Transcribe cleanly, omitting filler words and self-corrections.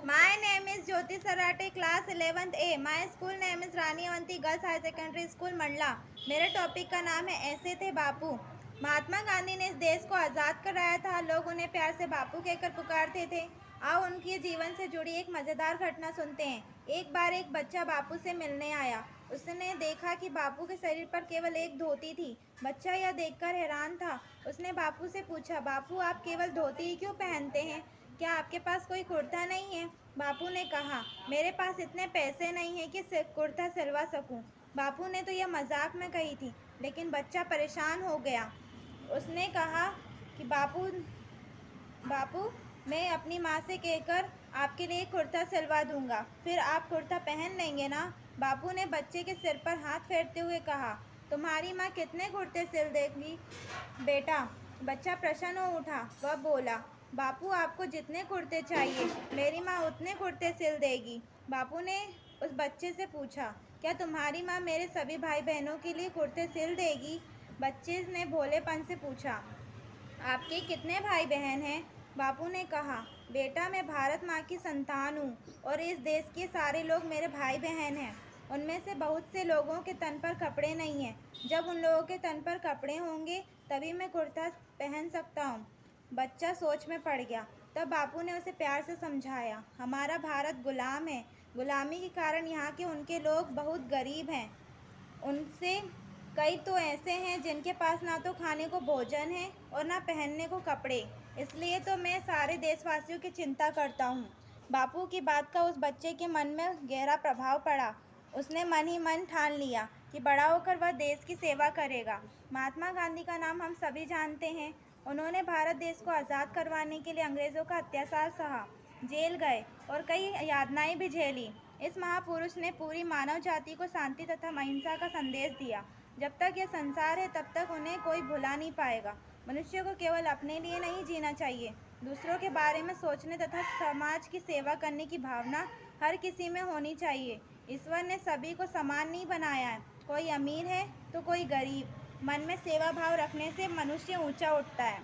My name is Jyoti Sarate, class 11th A. My school name is Rani Avanti Girls High Secondary School, Mandla. मेरे topic का नाम है ऐसे थे बापू। महात्मा गांधी ने इस देश को आज़ाद कराया था। लोग उन्हें प्यार से बापू कहकर पुकारते थे। आओ उनके जीवन से जुड़ी एक मज़ेदार घटना सुनते हैं। एक बार एक बच्चा बापू से मिलने आया। उसने देखा कि बापू के शरीर पर केवल एक धोती थी। बच्चा यह देखकर हैरान था। उसने बापू से पूछा, बापू आप केवल धोती ही क्यों पहनते हैं? क्या आपके पास कोई कुर्ता नहीं है? बापू ने कहा, मेरे पास इतने पैसे नहीं हैं कि कुर्ता सिलवा सकूं। बापू ने तो यह मजाक में कही थी, लेकिन बच्चा परेशान हो गया। उसने कहा कि बापू बापू मैं अपनी माँ से कहकर आपके लिए कुर्ता सिलवा दूंगा, फिर आप कुर्ता पहन लेंगे ना? बापू ने बच्चे के सिर पर हाथ फेरते हुए कहा, तुम्हारी माँ कितने कुर्ते सिल देगी बेटा? बच्चा प्रसन्न हो उठा। वह बोला, बापू आपको जितने कुर्ते चाहिए मेरी माँ उतने कुर्ते सिल देगी। बापू ने उस बच्चे से पूछा, क्या तुम्हारी माँ मेरे सभी भाई बहनों के लिए कुर्ते सिल देगी? बच्चे ने भोलेपन से पूछा, आपके कितने भाई बहन हैं? बापू ने कहा, बेटा मैं भारत माँ की संतान हूँ और इस देश के सारे लोग मेरे भाई बहन हैं। उनमें से बहुत से लोगों के तन पर कपड़े नहीं हैं। जब उन लोगों के तन पर कपड़े होंगे तभी मैं कुर्ता पहन सकता हूँ। बच्चा सोच में पड़ गया। तब बापू ने उसे प्यार से समझाया, हमारा भारत गुलाम है। गुलामी के कारण यहाँ के उनके लोग बहुत गरीब हैं। उनसे कई तो ऐसे हैं जिनके पास ना तो खाने को भोजन है और ना पहनने को कपड़े। इसलिए तो मैं सारे देशवासियों की चिंता करता हूँ। बापू की बात का उस बच्चे के मन में गहरा प्रभाव पड़ा। उसने मन ही मन ठान लिया कि बड़ा होकर वह देश की सेवा करेगा। महात्मा गांधी का नाम हम सभी जानते हैं। उन्होंने भारत देश को आज़ाद करवाने के लिए अंग्रेज़ों का अत्याचार सहा, जेल गए और कई यातनाएं भी झेली। इस महापुरुष ने पूरी मानव जाति को शांति तथा अहिंसा का संदेश दिया। जब तक यह संसार है तब तक उन्हें कोई भुला नहीं पाएगा। मनुष्य को केवल अपने लिए नहीं जीना चाहिए, दूसरों के बारे में सोचने तथा समाज की सेवा करने की भावना हर किसी में होनी चाहिए। ईश्वर ने सभी को समान नहीं बनाया है, कोई अमीर है तो कोई गरीब। मन में सेवा भाव रखने से मनुष्य ऊंचा उठता है।